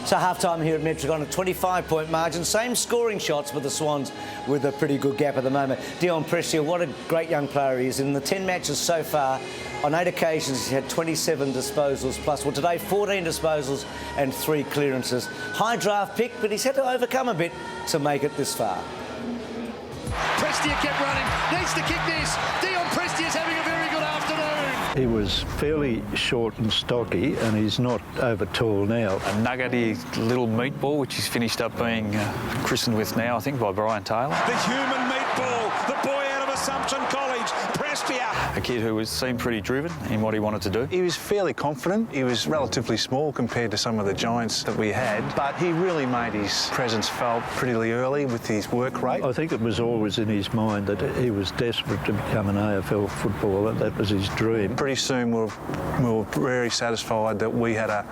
So half-time here at Metricon, a 25-point margin. Same scoring shots for the Swans with a pretty good gap at the moment. Dion Prestia, what a great young player he is. In the 10 matches so far, on 8 occasions, he's had 27 disposals plus. Well, today, 14 disposals and 3 clearances. High draft pick, but he's had to overcome a bit to make it this far. Prestia kept running, needs to kick this. Dion Prestia's having a very good afternoon. He was fairly short and stocky, and he's not over tall now. A nuggety little meatball, which he's finished up being christened with now, I think, by Brian Taylor. The human meatball, the boy out of Assumption College, Prestia. A kid who seemed pretty driven in what he wanted to do. He was fairly confident. He was relatively small compared to some of the giants that we had, but he really made his presence felt pretty early with his work rate. I think it was always in his mind that he was desperate to become an AFL footballer. That was his dream. Pretty soon we were very satisfied that we had a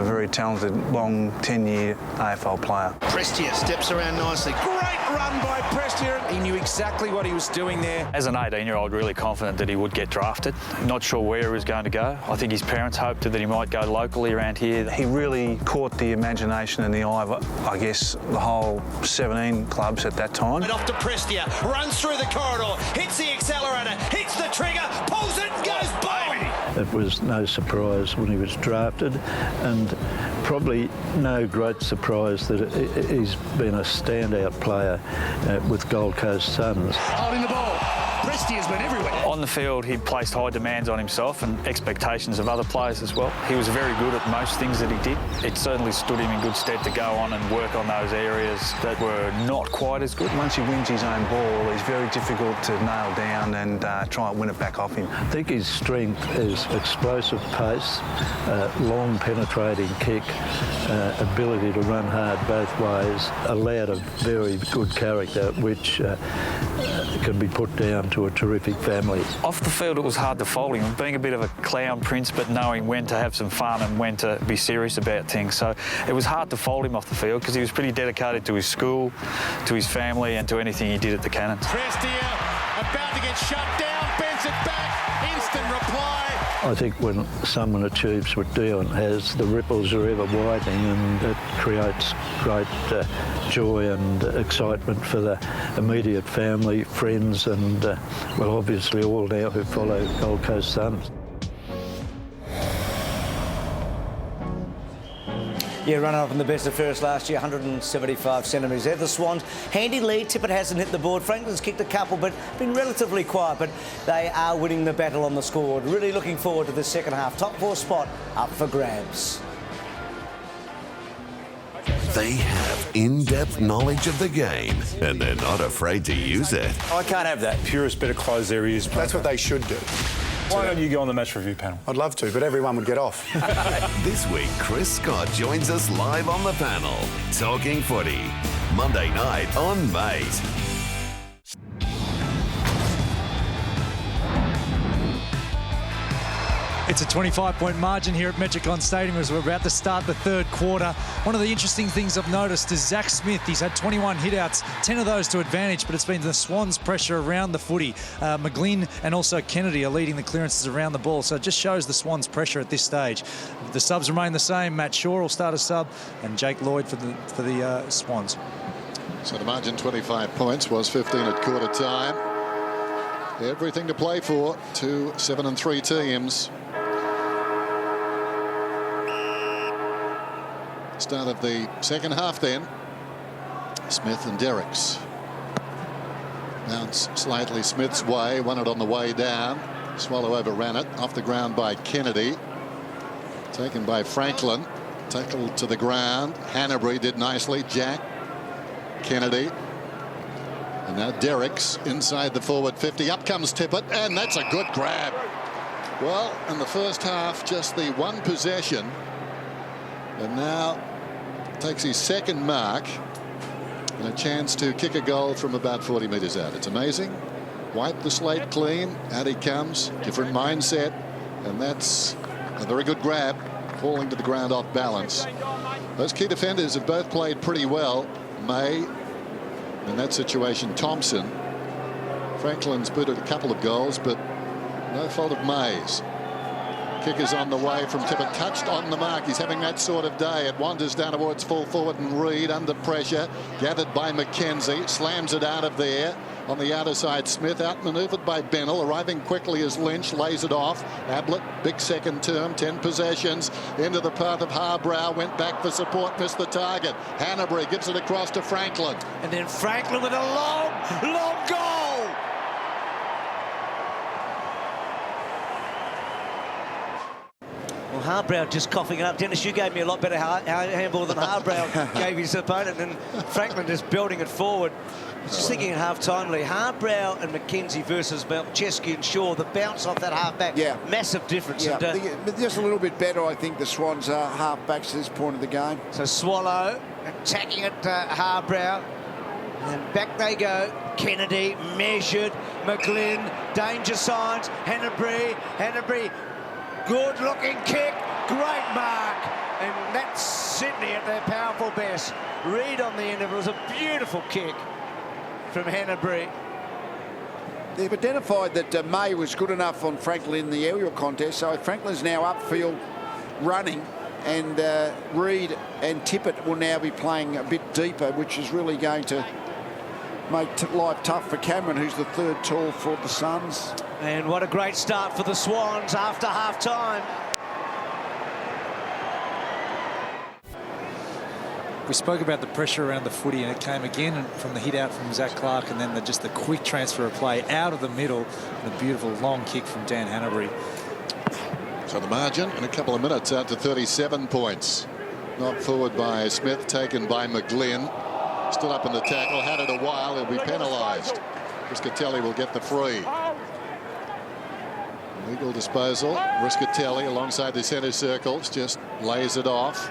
very talented, long, 10-year AFL player. Prestia steps around nicely. Great run by Prestia. He knew exactly what he was doing there. As an 18-year-old, really confident that he would get drafted. Not sure where he was going to go. I think his parents hoped that he might go locally around here. He really caught the imagination and the eye of, I guess, the whole 17 clubs at that time. And off to Prestia, runs through the corridor, hits the accelerator, hits the trigger, pulls it, goes boom! It was no surprise when he was drafted, and probably no great surprise that he's been a standout player with Gold Coast Suns. Holding the ball, Prestia's been everywhere. On the field, he placed high demands on himself and expectations of other players as well. He was very good at most things that he did. It certainly stood him in good stead to go on and work on those areas that were not quite as good. Once he wins his own ball, he's very difficult to nail down and try and win it back off him. I think his strength is explosive pace, long penetrating kick, ability to run hard both ways, a lad of very good character which can be put down to a terrific family. Off the field, it was hard to fold him, being a bit of a clown prince, but knowing when to have some fun and when to be serious about things. So it was hard to fold him off the field because he was pretty dedicated to his school, to his family, and to anything he did at the Cannons. Prestia about to get shut down, bends it back, instant reply. I think when someone achieves what Dion has, the ripples are ever widening, and it creates great joy and excitement for the immediate family, friends, and, well, obviously all now who follow Gold Coast Suns. Yeah, running up in the best of first last year, 175 centimetres there. The Swans, handy lead. Tippett hasn't hit the board. Franklin's kicked a couple, but been relatively quiet. But they are winning the battle on the scoreboard. Really looking forward to the second half. Top 4 spot up for grabs. They have in-depth knowledge of the game, and they're not afraid to use it. I can't have that. Purest bit of clothes there is. That's what they should do. Why don't you go on the match review panel? I'd love to, but everyone would get off. This week, Chris Scott joins us live on the panel, Talking Footy, Monday night on Mate. It's a 25-point margin here at Metricon Stadium as we're about to start the third quarter. One of the interesting things I've noticed is Zach Smith. He's had 21 hitouts, 10 of those to advantage, but it's been the Swans' pressure around the footy. McGlynn and also Kennedy are leading the clearances around the ball, so it just shows the Swans' pressure at this stage. The subs remain the same. Matt Shaw will start a sub, and Jake Lloyd for the Swans. So the margin 25 points was 15 at quarter time. Everything to play for. 2 7-3 teams. Start of the second half then. Smith and Derricks. Bounce slightly Smith's way, won it on the way down. Swallow overran it, off the ground by Kennedy. Taken by Franklin. Tackled to the ground. Hanbury did nicely. Jack. Kennedy. And now Derricks inside the forward 50. Up comes Tippett, and that's a good grab. Well, in the first half, just the one possession. And now takes his second mark and a chance to kick a goal from about 40 metres out. It's amazing. Wipe the slate clean. Out he comes. Different mindset. And that's a very good grab. Falling to the ground off balance. Those key defenders have both played pretty well. May, in that situation, Thompson. Franklin's booted a couple of goals, but no fault of May's. Kick is on the way from Tippett, touched on the mark. He's having that sort of day. It wanders down towards full forward, and Reid under pressure, gathered by McKenzie, slams it out of there. On the outer side, Smith outmanoeuvred by Bennell, arriving quickly as Lynch lays it off. Ablett, big second term, 10 possessions, into the path of Harbrow, went back for support, missed the target. Hanbury gives it across to Franklin. And then Franklin with a long goal. Well, Harbrow just coughing it up. Dennis, you gave me a lot better handball than Harbrow gave his opponent, and Franklin just building it forward. Just thinking at half-time, Lee, Harbrow and McKenzie versus Chesky and Shaw, the bounce off that half-back, massissive difference. Yeah, And, just a little bit better, I think, the Swans are half-backs at this point of the game. So Swallow attacking at Harbrow, and back they go. Kennedy measured, McGlynn, danger signs, Hanbury, good-looking kick, great mark, and that's Sydney at their powerful best. Reid on the end of it was a beautiful kick from Hanbury. They've identified that May was good enough on Franklin in the aerial contest, so Franklin's now upfield running, and Reid and Tippett will now be playing a bit deeper, which is really going to make life tough for Cameron, who's the third tall for the Suns. And what a great start for the Swans after half-time. We spoke about the pressure around the footy, and it came again from the hit out from Zach Clark, and then just the quick transfer of play out of the middle, and a beautiful long kick from Dan Hanbury. So the margin in a couple of minutes out to 37 points. Knocked forward by Smith, taken by McGlynn. Stood up in the tackle, had it a while, he'll be penalised. Riscatelli will get the free. Legal disposal. Riscatelli alongside the centre circles just lays it off.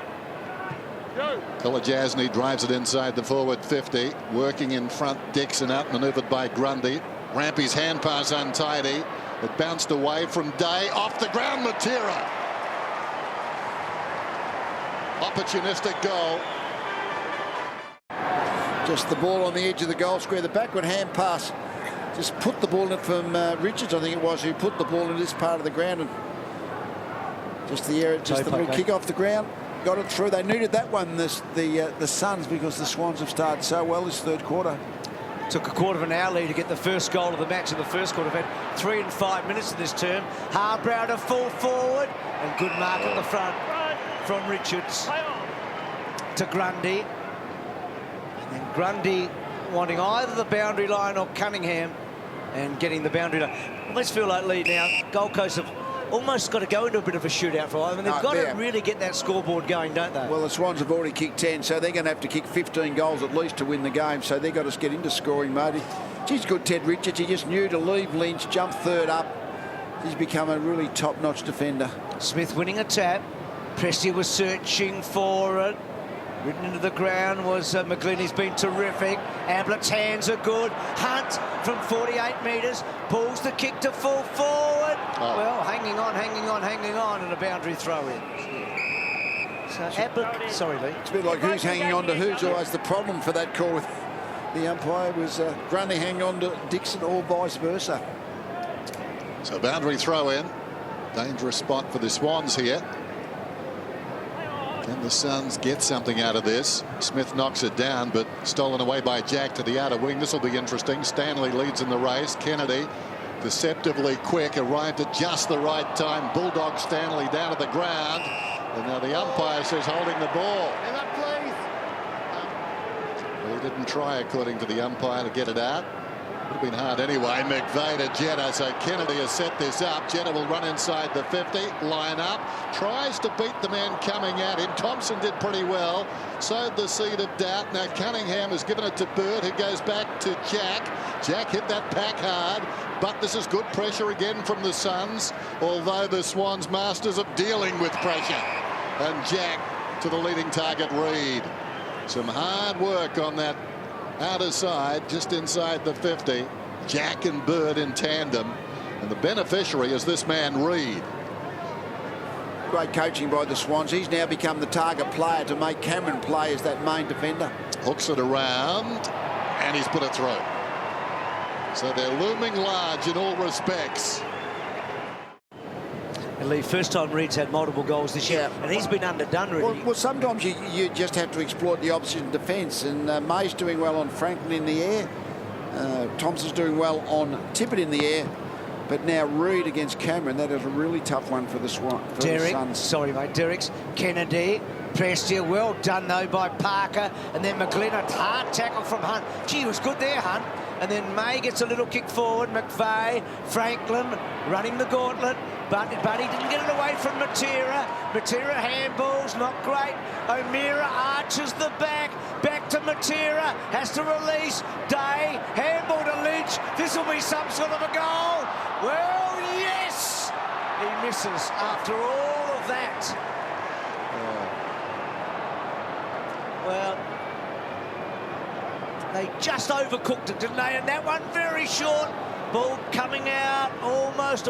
Kolajasny drives it inside the forward 50. Working in front, Dixon outmanoeuvred by Grundy. Rampy's hand pass untidy. It bounced away from Day. Off the ground, Matera. Opportunistic goal. Just the ball on the edge of the goal square. The backward hand pass just put the ball in it from Richards, I think it was, who put the ball in this part of the ground, and just the error, just the little kick off the ground, got it through. They needed that one, the Suns, because the Swans have started so well this third quarter. Took a quarter of an hour, Lee, to get the first goal of the match in the first quarter. We've had 3 and 5 minutes in this term. Harbrow to full forward, and good mark at the front from Richards to Grundy. And then Grundy wanting either the boundary line or Cunningham, and getting the boundary line. I almost feel like, Lee, now Gold Coast have almost got to go into a bit of a shootout for them. I mean, they've got to really get that scoreboard going, don't they? Well, the Swans have already kicked 10, so they're going to have to kick 15 goals at least to win the game. So they've got to get into scoring mode. He's good, Ted Richards. He just knew to leave Lynch, jump third up. He's become a really top-notch defender. Smith winning a tap. Prestia was searching for it. Ridden into the ground was McGlynn. He's been terrific. Ablett's hands are good. Hunt from 48 metres pulls the kick to full forward. Well, hanging on, and a boundary throw in. So Ablett, sorry, Lee. It's a bit like who's hanging on to who's always the problem for that call with the umpire. Was Grundy hanging on to Dixon or vice versa. So boundary throw in. Dangerous spot for the Swans here. Can the Suns get something out of this? Smith knocks it down, but stolen away by Jack to the outer wing. This will be interesting. Stanley leads in the race. Kennedy, deceptively quick, arrived at just the right time. Bulldog Stanley down to the ground. And now the umpire says holding the ball. Well, he didn't try, according to the umpire, to get it out. Would have been hard anyway. McVeigh to Jetta. So Kennedy has set this up. Jetta will run inside the 50. Line up. Tries to beat the man coming at him. Thompson did pretty well. Sowed the seed of doubt. Now Cunningham has given it to Bird, who goes back to Jack. Jack hit that pack hard. But this is good pressure again from the Suns. Although the Swans masters of dealing with pressure. And Jack to the leading target, Reid. Some hard work on that outer side, just inside the 50. Jack and Bird in tandem, and the beneficiary is this man Reid. Great coaching by the Swans. He's now become the target player to make Cameron play as that main defender. Hooks it around, and he's put it through. So they're looming large in all respects. And Lee, first time Reed's had multiple goals this year, and he's been underdone really. Well, sometimes you just have to exploit the opposition defence, and May's doing well on Franklin in the air. Thompson's doing well on Tippett in the air. But now Reed against Cameron, that is a really tough one for the Swans. Derek's Kennedy. Prestia, well done though by Parker, and then McGlynn, a hard tackle from Hunt. Gee, it was good there, Hunt. And then May gets a little kick forward. McVeigh, Franklin running the gauntlet, but he didn't get it away from Matera. Matera handballs, not great. O'Meara arches the back to Matera, has to release. Day, handball to Lynch. This will be some sort of a goal. Well, yes! He misses after all of that. Well, they just overcooked it, didn't they? And that one very short. Ball coming out, almost.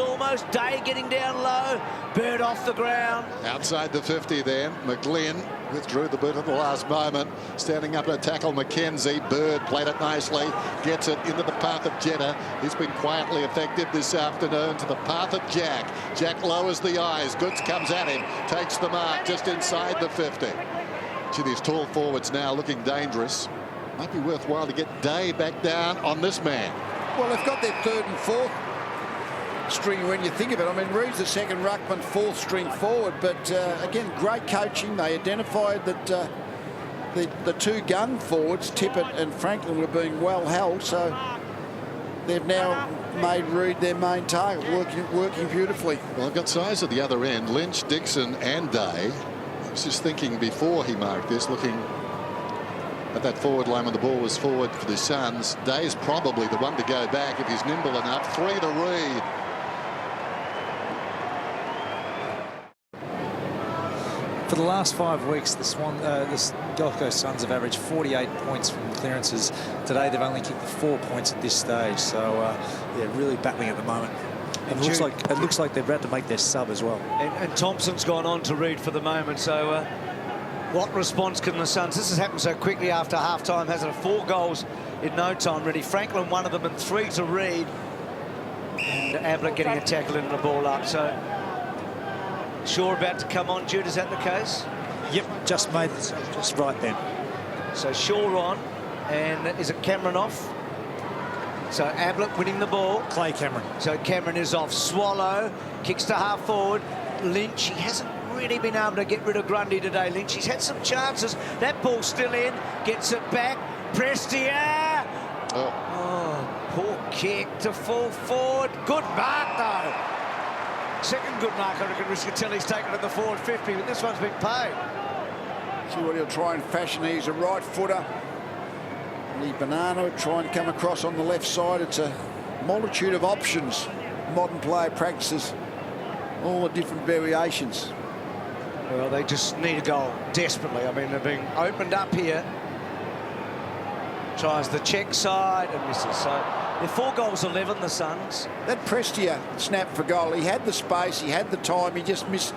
Day getting down low. Bird off the ground. Outside the 50 then. McGlynn withdrew the boot at the last moment. Standing up to tackle McKenzie. Bird played it nicely. Gets it into the path of Jenner. He's been quietly effective this afternoon to the path of Jack. Jack lowers the eyes. Goods comes at him. Takes the mark just inside the 50. Gee, these tall forwards now looking dangerous. Might be worthwhile to get Day back down on this man. Well, they've got their third and fourth string when you think of it. I mean, Reed's the second ruckman, fourth string forward. But, again, great coaching. They identified that the two gun forwards, Tippett and Franklin, were being well held. So they've now made Reed their main target, working beautifully. Well, I've got size at the other end. Lynch, Dixon and Day. I was just thinking before he marked this, looking at that forward line when the ball was forward for the Suns. Day's probably the one to go back if he's nimble enough. 3 to Reed. For the last 5 weeks, the Gold Coast Suns have averaged 48 points from clearances. Today, they've only kicked 4 points at this stage. So, they're really battling at the moment. And it looks like they're about to make their sub as well. And Thompson's gone on to Reed for the moment. So, what response can the Suns? This has happened so quickly after half-time, hasn't it? 4 goals in no time, really. Franklin, one of them, and 3 to Reed. And Ablett getting a tackle and the ball up. So, Shaw about to come on, Jude, is that the case? Yep, just right then. So Shaw on, and is it Cameron off? So Ablett winning the ball. Clay Cameron. So Cameron is off. Swallow kicks to half forward. Lynch, he hasn't really been able to get rid of Grundy today, Lynch. He's had some chances. That ball's still in. Gets it back. Prestia. Oh, poor kick to full forward. Good mark, though. Second good mark, I reckon Riscatelli's taken at the forward 50, but this one's been paid. See what he'll try and fashion. He's a right footer. Lee Banana will try and come across on the left side. It's a multitude of options. Modern player practices all the different variations. Well, they just need a goal desperately. I mean, they're being opened up here. Tries the check side and misses. So they're 4 goals 11, the Suns. That Prestia snap for goal. He had the space, he had the time, he just miskicked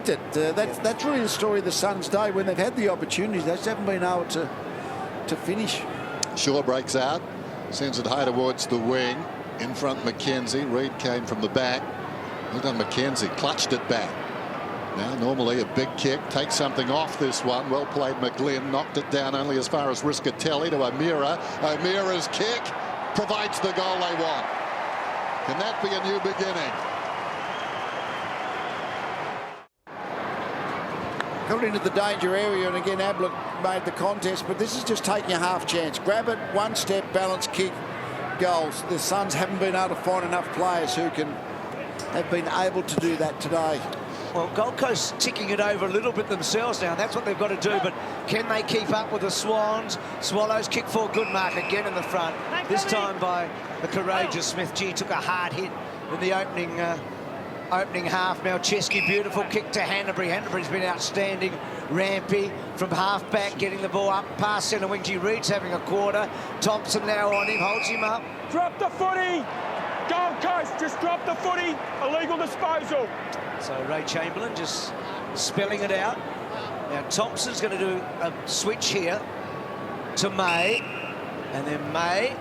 it. That's really the story of the Suns' day. When they've had the opportunities, they just haven't been able to finish. Shaw breaks out, sends it high towards the wing. In front, McKenzie. Reed came from the back. Well done, McKenzie. Clutched it back. Now, normally a big kick. Takes something off this one. Well played, McGlynn. Knocked it down only as far as Riscatelli to O'Meara. O'Meara's kick provides the goal they want. Can that be a new beginning? Got into the danger area, and again Ablett made the contest, but this is just taking a half chance. Grab it, one step, balance kick, goals. The Suns haven't been able to find enough players who have been able to do that today. Well, Gold Coast ticking it over a little bit themselves now. That's what they've got to do, but can they keep up with the Swans? Swallows kick for a good mark again in the front. This time by the courageous Smith. Gee, took a hard hit in the opening half. Malcheski, beautiful kick to Hanbury. Hanbury's been outstanding. Rampy from half back, getting the ball up past centre wing. Gee, Reed's having a quarter. Thompson now on him, holds him up. Drop the footy. Gold Coast, just drop the footy. Illegal disposal. So Ray Chamberlain just spelling it out. Now Thompson's going to do a switch here to May, and then May,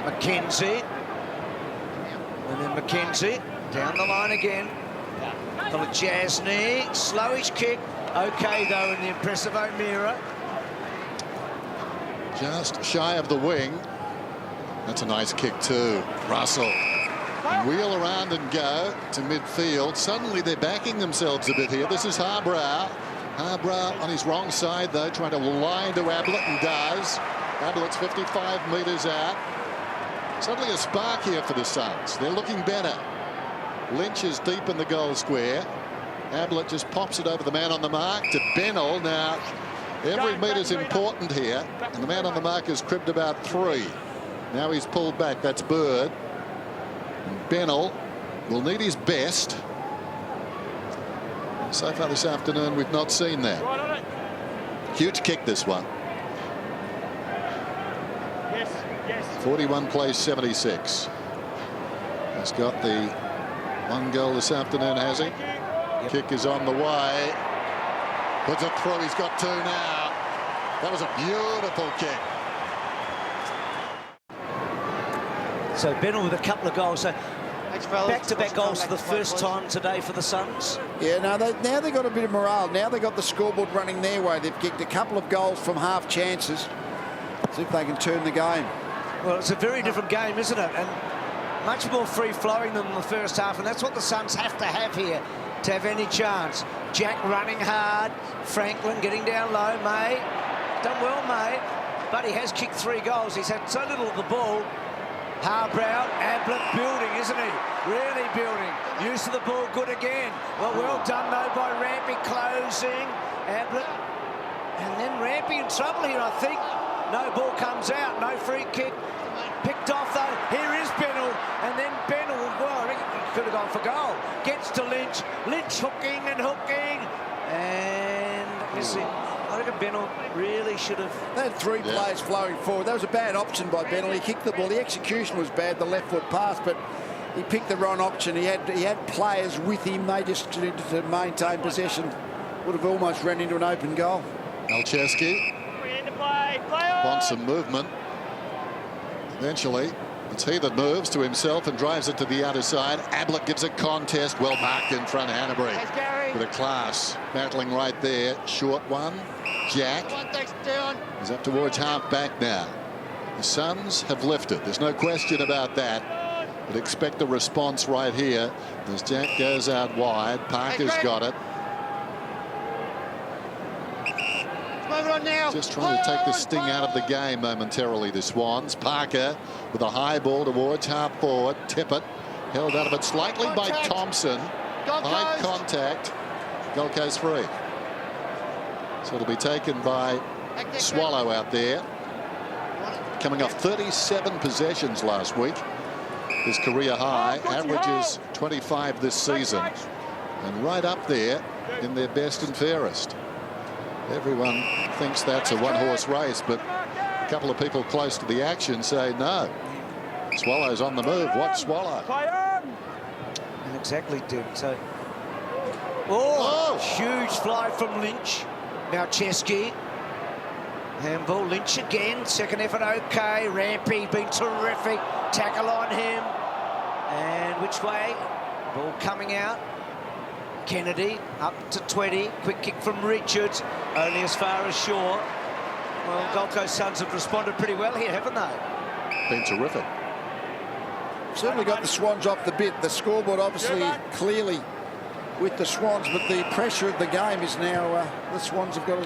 McKenzie, And then McKenzie down the line again. Jasny, slowish kick. Okay, though, in the impressive O'Meara. Just shy of the wing. That's a nice kick too. Russell. Wheel around and go to midfield. Suddenly they're backing themselves a bit here. This is Harbrow. Harbrow on his wrong side, though, trying to line to Ablett, and does. Ablett's 55 metres out. Suddenly a spark here for the Suns. They're looking better. Lynch is deep in the goal square. Ablett just pops it over the man on the mark to Bennell. Now, every meter's important here, and the man on the mark has cribbed about 3. Now he's pulled back. That's Bird. And Bennell will need his best. So far this afternoon, we've not seen that. Huge kick, this one. 41 plays 76. He's got the 1 goal this afternoon, has he? Yep. Kick is on the way. Puts it through. He's got 2 now. That was a beautiful kick. So Bennell with a couple of goals. So back-to-back goals for the first time today for the Suns. Yeah, now they've got a bit of morale. Now they've got the scoreboard running their way. They've kicked a couple of goals from half chances. See if they can turn the game. Well, it's a very different game, isn't it? And much more free-flowing than the first half, and that's what the Suns have to have here to have any chance. Jack running hard. Franklin getting down low. May. Done well, May. But he has kicked 3 goals. He's had so little of the ball. Harbrow, Ablett building, isn't he? Really building. Use of the ball, good again. Well done, though, by Rampy closing. Ablett. And then Rampy in trouble here, I think. No ball comes out, no free kick. Picked off, though. Here is Bennell. And then Bennell, well, I think he could have gone for goal. Gets to Lynch. Lynch hooking and hooking. And missing. I reckon Bennell really should have... They had 3 plays flowing forward. That was a bad option by Bennell. He kicked the ball. The execution was bad, the left foot pass, but he picked the wrong option. He had players with him. They just needed to maintain possession. Would have almost ran into an open goal. Malcheski wants some movement. Eventually, it's he that moves to himself and drives it to the outer side. Ablett gives a contest. Well marked in front, Hanbury. With a class. Battling right there. Short one. Jack. He's up towards half back now. The Suns have lifted. There's no question about that. But expect a response right here as Jack goes out wide. Parker's got it. Just trying to take the sting out of the game momentarily, the Swans. Parker with a high ball towards half forward. Tippett held out of it slightly by Thompson. High contact. Gold Coast free. So it'll be taken by Swallow out there. Coming off 37 possessions last week. His career high. Averages 25 this season. And right up there in their best and fairest. Everyone thinks that's a one-horse race, but a couple of people close to the action say no. Swallow's on the move. What Swallow? And exactly did. So, huge fly from Lynch. Malcheski. Handball. Lynch again. Second effort okay. Rampy been terrific. Tackle on him. And which way? Ball coming out. Kennedy up to 20. Quick kick from Richards. Only as far as Shaw. Well, Gold Coast Suns have responded pretty well here, haven't they? Been terrific. Certainly got the Swans off the bit. The scoreboard obviously clearly with the Swans, but the pressure of the game is now the Suns have got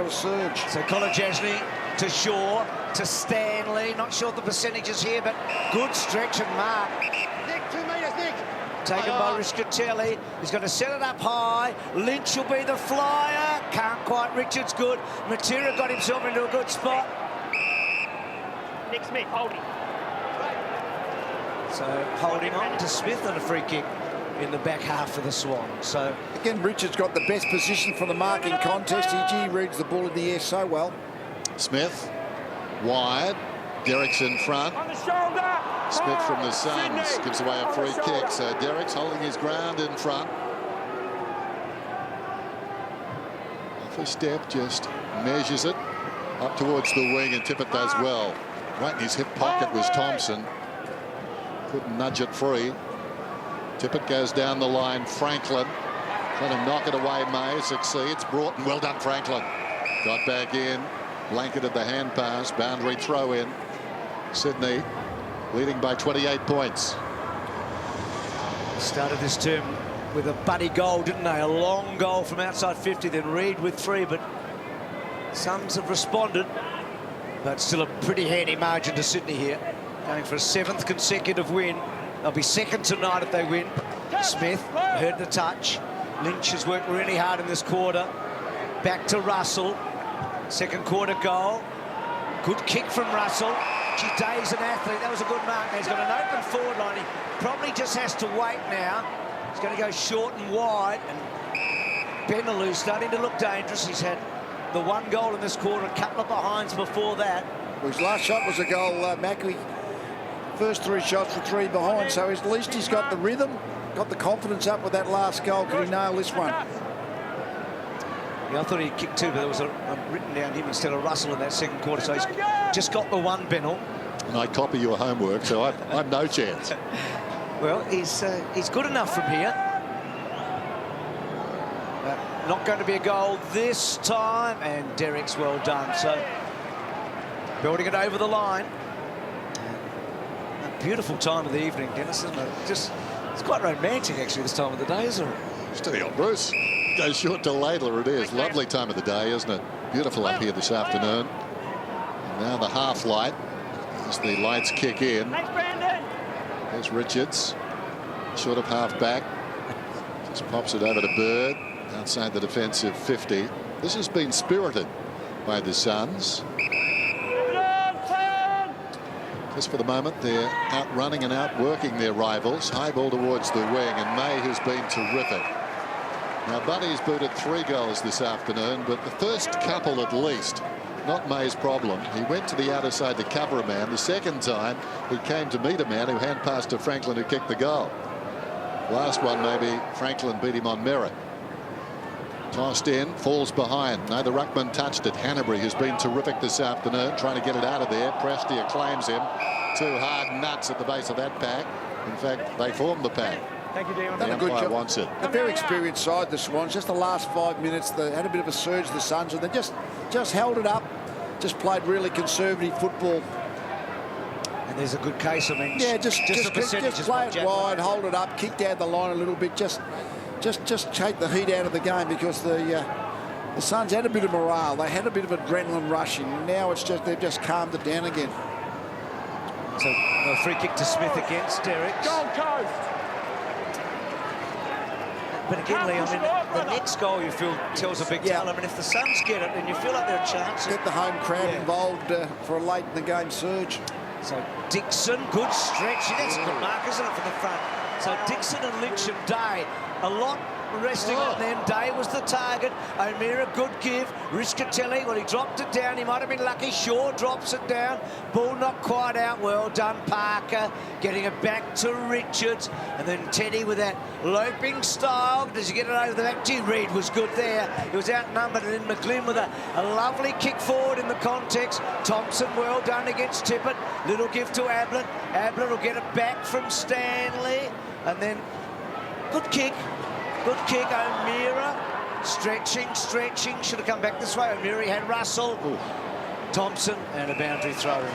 a surge. So Jasny to Shaw to Stanley. Not sure the percentages here, but good stretch and mark. Nick, 2 metres, Nick. Taken by Riscatelli. He's going to set it up high. Lynch will be the flyer. Can't quite. Richards good. Matera got himself into a good spot. Nick Smith, holding. So holding on to Smith and a free kick in the back half of the Swans. So again, Richards got the best position for the marking contest. He reads the ball in the air so well. Smith wide. Derrick's in front. On the shoulder. Smith from the Suns gives away a free kick. So Derrick's holding his ground in front. Off a step, just measures it up towards the wing, and Tippett does well. Right in his hip pocket was Thompson. couldn't nudge it free. Tippett goes down the line. Franklin trying to knock it away. May succeeds. Broughton, well done, Franklin. Got back in, blanketed the hand pass. Boundary throw in. Sydney leading by 28 points. Started this term with a buddy goal, didn't they? A long goal from outside 50, then Reid with 3, but Suns have responded. But still a pretty handy margin to Sydney here. Going for a 7th consecutive win. They'll be second tonight if they win. Smith heard the touch. Lynch has worked really hard in this quarter. Back to Russell. Second quarter goal. Good kick from Russell. Gee, Day's an athlete. That was a good mark. He's got an open forward line. He probably just has to wait now. He's going to go short and wide. And Benelou starting to look dangerous. He's had the 1 goal in this quarter, a couple of behinds before that. Well, his last shot was a goal, Mackley. First 3 shots were 3 behind, so at least he's got the rhythm, got the confidence up with that last goal. Can he nail this one? Yeah, I thought he'd kick 2, but there was a written down him instead of Russell in that second quarter, so he's just got the 1, Benel. And I copy your homework, so I've no chance. Well, he's good enough from here. Not going to be a goal this time, and Derek's well done. So building it over the line. A beautiful time of the evening, Dennis, isn't it? It's quite romantic actually this time of the day, isn't it? Steady on, Bruce. Goes short to Laidler. It is lovely time of the day, isn't it? Beautiful up here this afternoon. And now the half light as the lights kick in. There's Richards, short of half back. Just pops it over to Bird. Outside the defensive 50. This has been spirited by the Suns. Just for the moment, they're outrunning and outworking their rivals. High ball towards the wing, and May has been terrific. Now, Buddy's booted 3 goals this afternoon, but the first couple at least, not May's problem. He went to the outer side to cover a man. The second time, he came to meet a man who hand passed to Franklin, who kicked the goal. Last one, maybe Franklin beat him on merit. Tossed in, falls behind. No, the ruckman touched it. Hanbury has been terrific this afternoon, trying to get it out of there. Prestia claims him. 2 hard nuts at the base of that pack. In fact, they formed the pack. Thank you, Dion. The umpire wants it. A very experienced side, the Swans. Just the last 5 minutes, they had a bit of a surge, the Suns, and they just held it up. Just played really conservative football. And there's a good case. I mean, yeah, just play it wide, hold it up, kick down the line a little bit. Just take the heat out of the game, because the Suns had a bit of morale. They had a bit of adrenaline rushing. Now it's just they've just calmed it down again. So a free kick to Smith against Derek. Gold Coast. But again, Lee, I mean, the next goal you feel tells a big tale. I mean, if the Suns get it, then you feel like they're a chance. Get the home crowd involved for a late in the game surge. So Dixon, good stretch. That's a good mark, isn't it, from the front? So Dixon and Lynch and Day, a lot resting on them. Day was the target. O'Meara, good give. Riscatelli, well, he dropped it down. He might have been lucky. Shaw drops it down. Ball not quite out. Well done, Parker. Getting it back to Richards. And then Teddy with that loping style. Does he get it over the back? Gee, Reid was good there. He was outnumbered. And then McGlynn with a lovely kick forward in the context. Thompson, well done against Tippett. Little gift to Ablett. Ablett will get it back from Stanley. And then good kick. Good kick, O'Meara. Stretching. Should have come back this way. O'Meara had Russell. Ooh. Thompson, and a boundary throw in.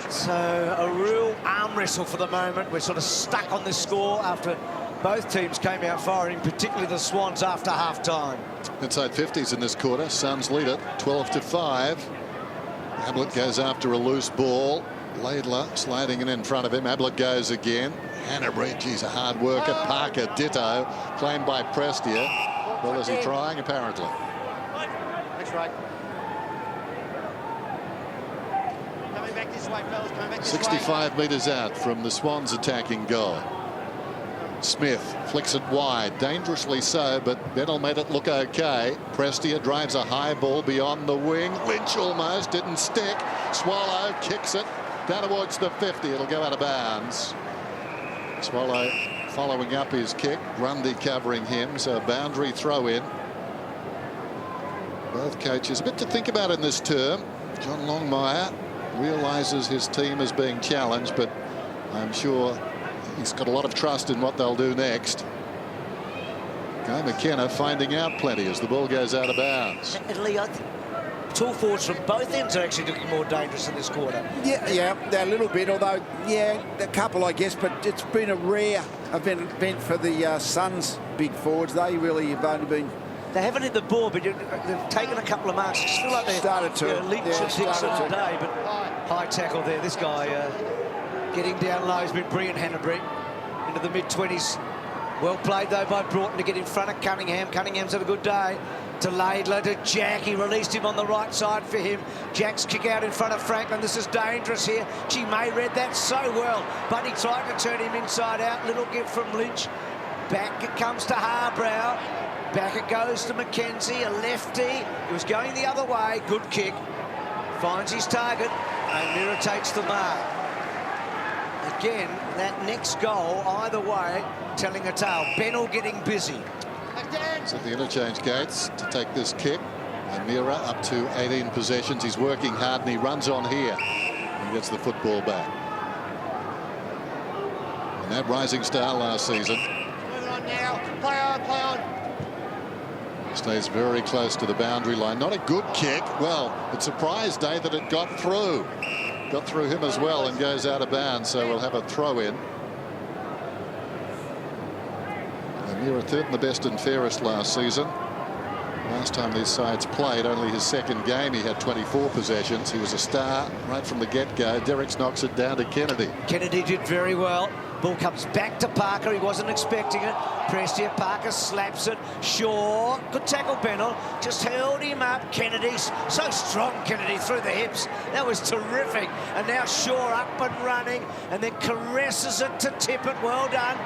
So a real arm wrestle for the moment. We're sort of stuck on this score after both teams came out firing, particularly the Swans after half-time. Inside 50s in this quarter. Suns lead it 12-5. Ablett goes after a loose ball. Laidler sliding in front of him. Ablett goes again. Hanbury, geez, a hard worker. Parker, ditto. Claimed by Prestia. Well, is he trying? Apparently. That's right. Coming back this way, fellas. Coming back this 65 metres out from the Swans' attacking goal. Smith flicks it wide, dangerously so, but Bennell made it look okay. Prestia drives a high ball beyond the wing. Lynch almost didn't stick. Swallow kicks it down towards the 50. It'll go out of bounds. Swallow following up his kick. Grundy covering him, so a boundary throw in. Both coaches a bit to think about in this term. John Longmire realises his team is being challenged, but I'm sure he's got a lot of trust in what they'll do next. Guy McKenna finding out plenty as the ball goes out of bounds. And Lee, I think tall forwards from both ends are actually looking more dangerous in this quarter. Yeah, a little bit, although, yeah, a couple, I guess, but it's been a rare event for the Suns' big forwards. They really have only been... They haven't hit the ball, but they've taken a couple of marks. I just feel like they're started to. Leach and Dixon today, but high tackle there. This guy getting down low has been brilliant, Hanbury, into the mid-20s. Well played, though, by Broughton to get in front of Cunningham. Cunningham's had a good day. To Laidler, to Jack. He released him on the right side for him. Jack's kick out in front of Franklin. This is dangerous here. Gee, May read that so well, but he tried to turn him inside out. Little gift from Lynch. Back it comes to Harbrow. Back it goes to McKenzie, a lefty. He was going the other way. Good kick. Finds his target, and Mira takes the mark. Again, that next goal, either way, telling a tale. Bennell getting busy. It's at the interchange gates to take this kick. And Mira up to 18 possessions. He's working hard and he runs on here and gets the football back. And that rising star last season. Move on now. Play on, play on. Stays very close to the boundary line. Not a good kick. Well, it surprised Day that it got through. Got through him as well and goes out of bounds. So we'll have a throw in. Mira third and the best and fairest last season. Last time these sides played, only his second game, he had 24 possessions. He was a star right from the get-go. Derricks knocks it down to Kennedy. Kennedy did very well. Ball comes back to Parker. He wasn't expecting it. Prestia, Parker slaps it. Shaw, good tackle, Bennell. Just held him up. Kennedy's so strong, Kennedy, through the hips. That was terrific. And now Shaw up and running, and then caresses it to Tippett. Well done.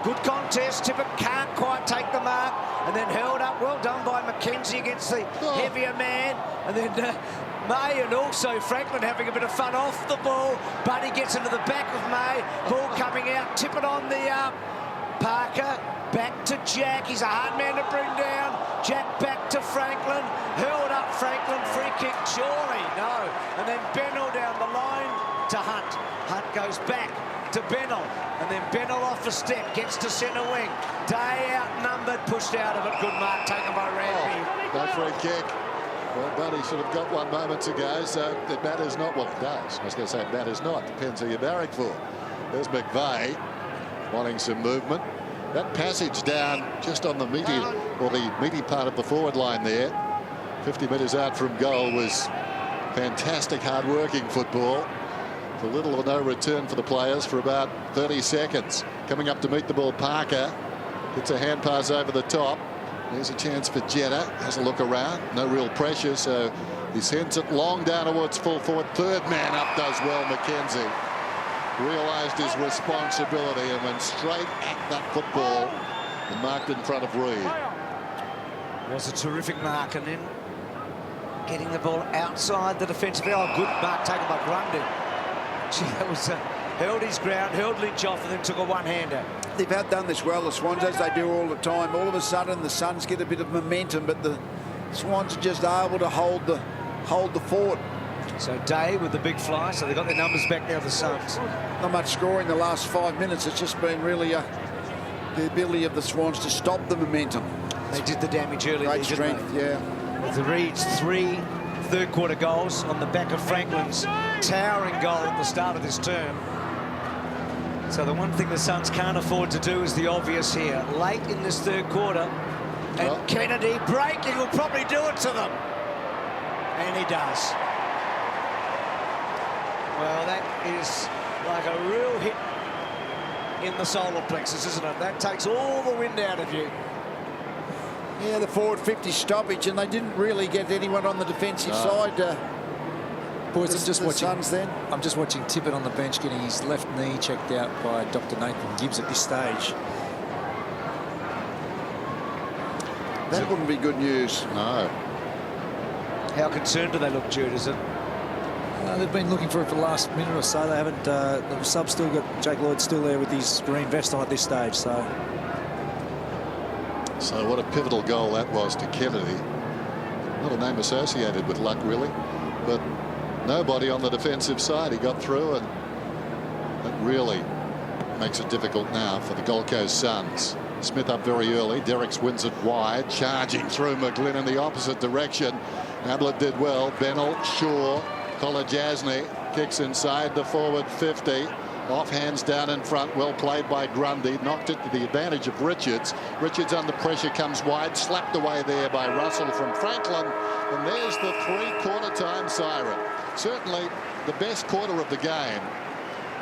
Good contest. Tippett can't quite take the mark, and then held up. Well done by McKenzie against the heavier man. And then May and also Franklin having a bit of fun off the ball. Buddy gets into the back of May. Ball coming out. Tippett on the Parker. Back to Jack. He's a hard man to bring down. Jack back to Franklin. Held up Franklin. Free kick. Surely no. And then Bennell down the line to Hunt. Hunt goes back to Bennell, and then Bennell off a step, gets to centre wing. Day outnumbered, pushed out of it. Good mark taken by Randy. No free kick. Well, Buddy should have got one moments ago, so it matters not. Well, it does. I was going to say it matters not. Depends who you're barrack for. There's McVeigh wanting some movement. That passage down just on the meaty part of the forward line there, 50 metres out from goal, was fantastic, hard-working football. For little or no return for the players for about 30 seconds. Coming up to meet the ball, Parker gets a hand pass over the top. There's a chance for Jetta. Has a look around. No real pressure, so he sends it long down towards full forward. Third man up does well, McKenzie. Realised his responsibility and went straight at that football and marked in front of Reed. Was a terrific mark, and then getting the ball outside the defensive. Oh, good mark taken by Grundy. Gee, that was held his ground, held Lynch off, and then took a one-hander. They've done this well, the Swans, as they do all the time. All of a sudden, the Suns get a bit of momentum, but the Swans are just able to hold the fort. So Day with the big fly, so they've got their numbers back now, the Suns. Not much scoring the last 5 minutes. It's just been really the ability of the Swans to stop the momentum. They did the damage early. Great strength, yeah. With the Reeds, 3 third-quarter goals on the back of Franklin's towering goal at the start of this term. So the one thing the Suns can't afford to do is the obvious here. Late in this third quarter, and Kennedy breaking will probably do it to them. And he does. Well, that is like a real hit in the solar plexus, isn't it? That takes all the wind out of you. Yeah, the forward 50 stoppage, and they didn't really get anyone on the defensive side. Boys, I'm just watching. Suns then. I'm just watching Tippett on the bench getting his left knee checked out by Dr. Nathan Gibbs at this stage. That wouldn't be good news. No. How concerned do they look, Jude? Is it? They've been looking for it for the last minute or so. They haven't. The sub still got Jake Lloyd still there with his green vest on at this stage. So what a pivotal goal that was to Kennedy. Not a name associated with luck, really, but nobody on the defensive side. He got through, and That really makes it difficult now for the Gold Coast Suns. Smith up very early. Derricks wins it wide, charging through McGlynn in the opposite direction. Ablett did well. Bennell, Shaw, Kolajasny kicks inside the forward 50. Off hands down in front, well played by Grundy, knocked it to the advantage of Richards. Richards under pressure comes wide, slapped away there by Russell from Franklin, and there's the three-quarter time siren. Certainly the best quarter of the game.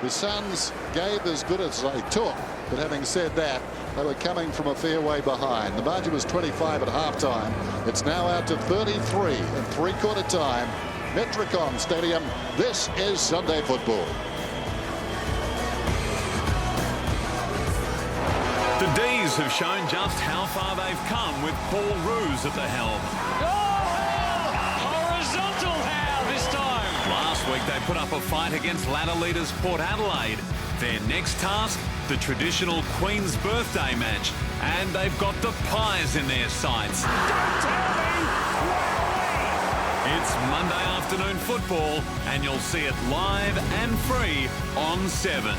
The Suns gave as good as they took, but having said that, they were coming from a fair way behind. The margin was 25 at halftime. It's now out to 33 in three-quarter time. Metricon Stadium, this is Sunday football. The D's have shown just how far they've come with Paul Roos at the helm. Horizontal how this time. Last week they put up a fight against ladder leaders Port Adelaide. Their next task, the traditional Queen's Birthday match. And they've got the Pies in their sights. Don't tell me. It's Monday afternoon football, and you'll see it live and free on 7.